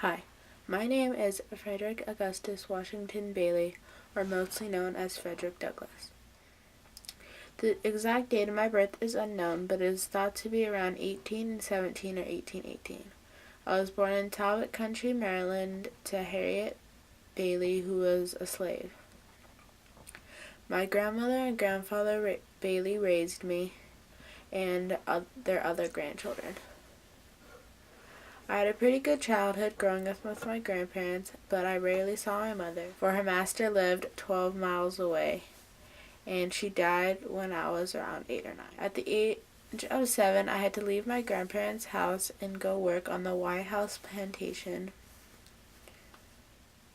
Hi, my name is Frederick Augustus Washington Bailey, or mostly known as Frederick Douglass. The exact date of my birth is unknown, but it is thought to be around 1817 or 1818. I was born in Talbot County, Maryland, to Harriet Bailey, who was a slave. My grandmother and grandfather Bailey raised me and their other grandchildren. I had a pretty good childhood growing up with my grandparents, but I rarely saw my mother, for her master lived 12 miles away, and she died when I was around 8 or 9. At the age of 7, I had to leave my grandparents' house and go work on the White House plantation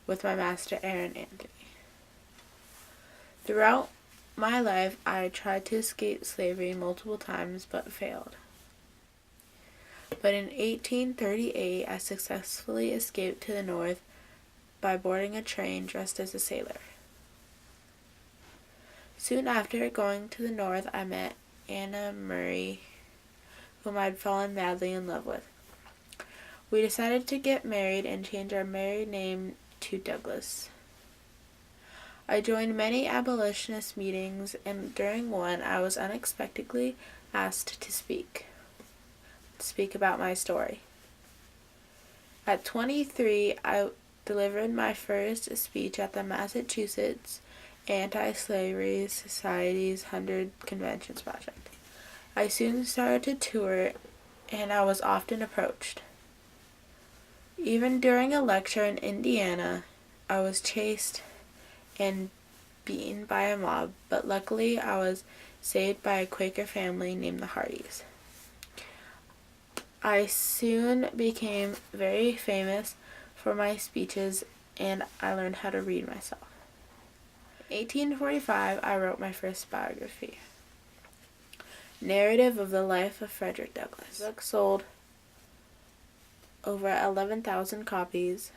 with my master, Aaron Anthony. Throughout my life, I tried to escape slavery multiple times, but failed. But in 1838, I successfully escaped to the north by boarding a train dressed as a sailor. Soon after going to the north, I met Anna Murray, whom I'd fallen madly in love with. We decided to get married and change our married name to Douglas. I joined many abolitionist meetings, and during one, I was unexpectedly asked to speak about my story. At 23, I delivered my first speech at the Massachusetts Anti-Slavery Society's 100 Conventions Project. I soon started to tour, and I was often approached. Even during a lecture in Indiana, I was chased and beaten by a mob, but luckily I was saved by a Quaker family named the Hardys. I soon became very famous for my speeches, and I learned how to read myself. In 1845, I wrote my first biography, Narrative of the Life of Frederick Douglass. The book sold over 11,000 copies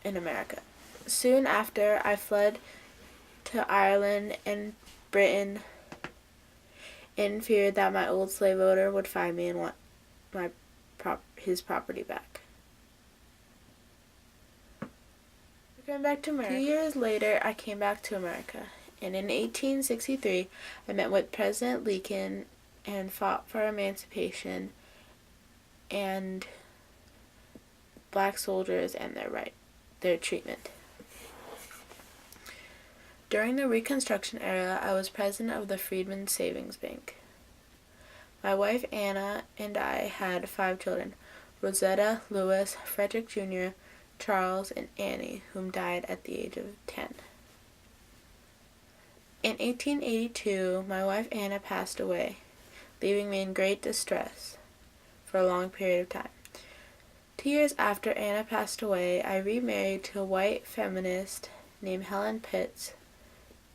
in America. Soon after, I fled to Ireland and Britain in fear that my old slave owner would find me and want his property back. I came back to America. 2 years later, I came back to America, and in 1863, I met with President Lincoln and fought for emancipation and black soldiers and their treatment. During the Reconstruction era, I was president of the Freedmen's Savings Bank. My wife Anna and I had 5 children: Rosetta, Louis, Frederick Jr., Charles, and Annie, whom died at the age of 10. In 1882, my wife Anna passed away, leaving me in great distress for a long period of time. 2 years after Anna passed away, I remarried to a white feminist named Helen Pitts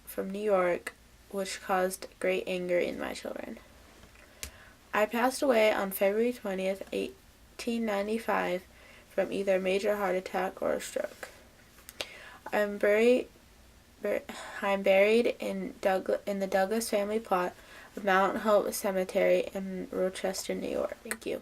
from New York, which caused great anger in my children. I passed away on February 20th, 1895, from either a major heart attack or a stroke. I'm buried in the Douglas family plot of Mount Hope Cemetery in Rochester, New York. Thank you.